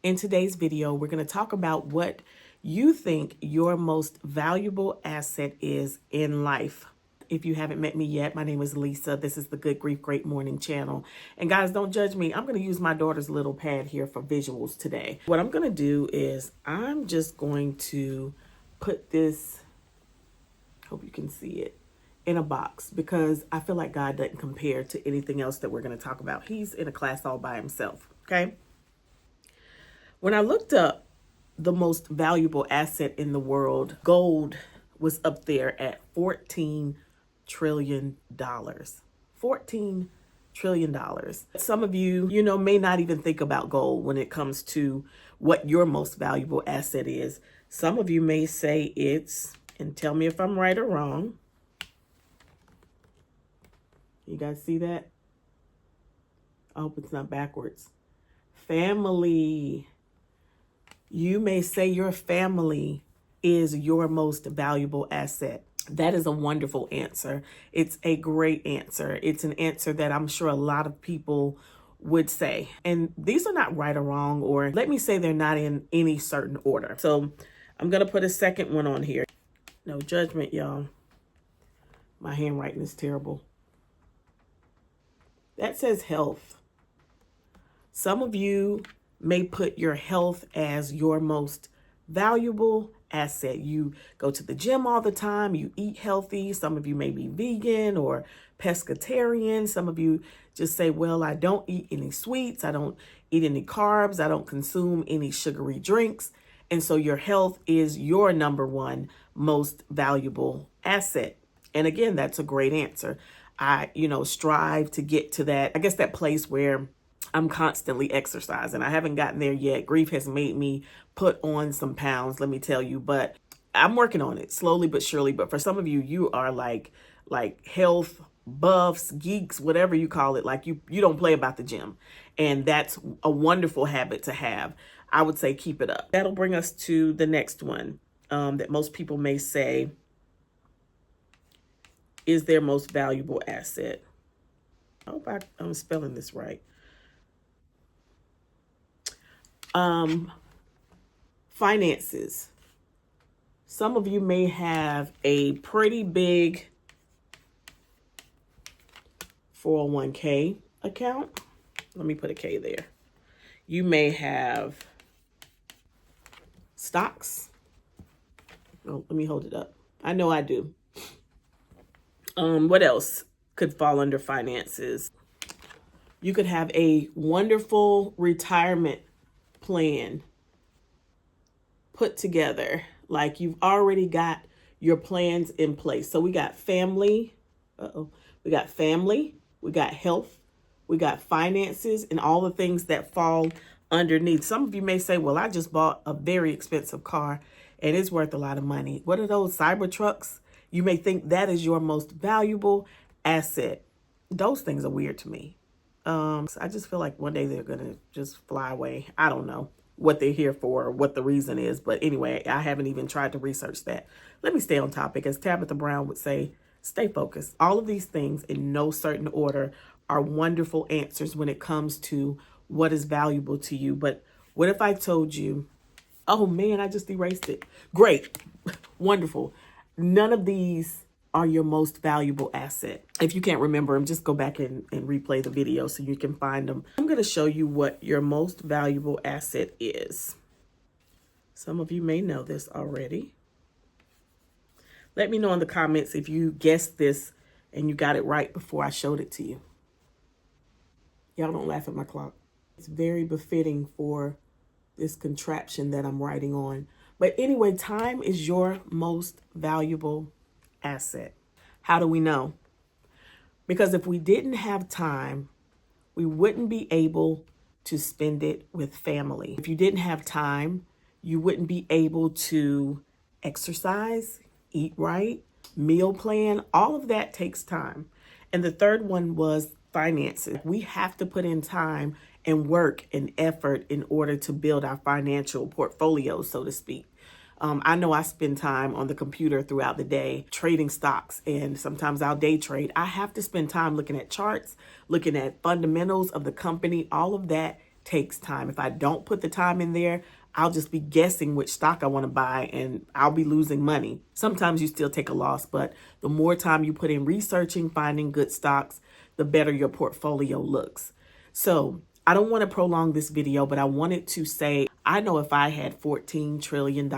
In today's video, we're going to talk about what you think your most valuable asset is in life. If you haven't met me yet, my name is Lisa. This is the Good Grief Great Morning channel. And guys, don't judge me. I'm going to use my daughter's little pad here for visuals today. What I'm going to do is I'm just going to put this, hope you can see it, in a box because I feel like God doesn't compare to anything else that we're going to talk about. He's in a class all by himself, okay? When I looked up the most valuable asset in the world, gold was up there at $14 trillion. $14 trillion. Some of you, may not even think about gold when it comes to what your most valuable asset is. Some of you may say it's, and tell me if I'm right or wrong. You guys see that? I hope it's not backwards. Family. You may say your family is your most valuable asset. That is a wonderful answer. It's a great answer. It's an answer that I'm sure a lot of people would say. And these are not right or wrong, or let me say they're not in any certain order. So I'm going to put a second one on here. No judgment, y'all. My handwriting is terrible. That says health. Some of you may put your health as your most valuable asset. You go to the gym all the time. You eat healthy. Some of you may be vegan or pescatarian. Some of you just say, well, I don't eat any sweets. I don't eat any carbs. I don't consume any sugary drinks. And so your health is your number one most valuable asset. And again, that's a great answer. I, strive to get to that, I guess, that place where I'm constantly exercising. I haven't gotten there yet. Grief has made me put on some pounds, let me tell you, but I'm working on it slowly but surely. But for some of you, you are like health buffs, geeks, whatever you call it. Like you don't play about the gym. And that's a wonderful habit to have. I would say keep it up. That'll bring us to the next one that most people may say is their most valuable asset. I hope I'm spelling this right. Finances. Some of you may have a pretty big 401k account. Let me put a K there. You may have stocks. Oh, let me hold it up. I know I do. What else could fall under finances? You could have a wonderful retirement plan put together. Like you've already got your plans in place. So we got family. We got family. We got health. We got finances and all the things that fall underneath. Some of you may say, well, I just bought a very expensive car and it's worth a lot of money. What are those cyber trucks? You may think that is your most valuable asset. Those things are weird to me. So I just feel like one day they're going to just fly away. I don't know what they're here for or what the reason is. But anyway, I haven't even tried to research that. Let me stay on topic. As Tabitha Brown would say, stay focused. All of these things in no certain order are wonderful answers when it comes to what is valuable to you. But what if I told you, oh man, I just erased it. Great. Wonderful. None of these are your most valuable asset. If you can't remember them, just go back and replay the video so you can find them. I'm going to show you what your most valuable asset is. Some of you may know this already. Let me know in the comments if you guessed this and you got it right before I showed it to you. Y'all don't laugh at my clock. It's very befitting for this contraption that I'm writing on. But anyway, time is your most valuable asset. How do we know? Because if we didn't have time, we wouldn't be able to spend it with family. If you didn't have time, you wouldn't be able to exercise, eat right, meal plan. All of that takes time. And the third one was finances. We have to put in time and work and effort in order to build our financial portfolio, so to speak. I know I spend time on the computer throughout the day trading stocks, and sometimes I'll day trade. I have to spend time looking at charts, looking at fundamentals of the company. All of that takes time. If I don't put the time in there, I'll just be guessing which stock I want to buy and I'll be losing money. Sometimes you still take a loss, but the more time you put in researching, finding good stocks, the better your portfolio looks. So I don't want to prolong this video, but I wanted to say, I know if I had $14 trillion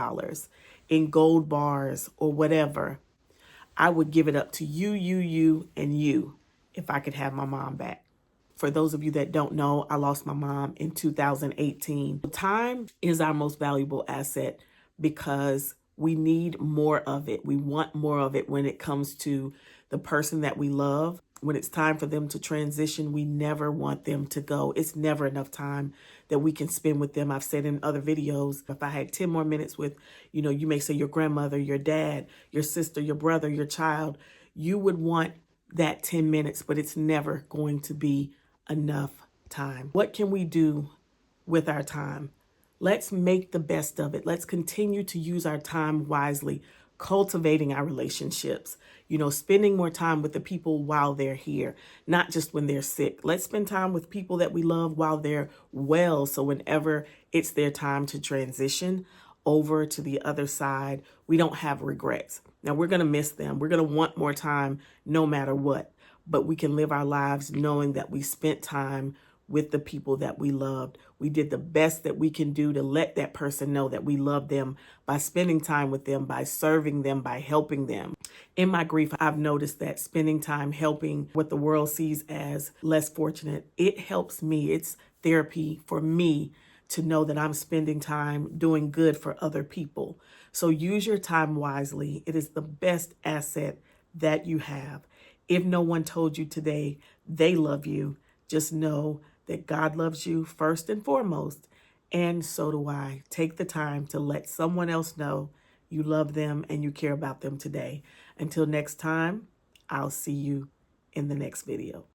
in gold bars or whatever, I would give it up to you, and you if I could have my mom back. For those of you that don't know, I lost my mom in 2018. Time is our most valuable asset because we need more of it. We want more of it when it comes to the person that we love. When it's time for them to transition, we never want them to go. It's never enough time that we can spend with them. I've said in other videos, if I had 10 more minutes with, you may say your grandmother, your dad, your sister, your brother, your child, you would want that 10 minutes, but it's never going to be enough time. What can we do with our time? Let's make the best of it. Let's continue to use our time wisely, cultivating our relationships, spending more time with the people while they're here, not just when they're sick. Let's spend time with people that we love while they're well. So whenever it's their time to transition over to the other side, we don't have regrets. Now, we're going to miss them. We're going to want more time no matter what. But we can live our lives knowing that we spent time with the people that we loved. We did the best that we can do to let that person know that we love them by spending time with them, by serving them, by helping them. In my grief, I've noticed that spending time helping what the world sees as less fortunate, it helps me. It's therapy for me to know that I'm spending time doing good for other people. So use your time wisely. It is the best asset that you have. If no one told you today they love you, just know that God loves you first and foremost, and so do I. Take the time to let someone else know you love them and you care about them today. Until next time, I'll see you in the next video.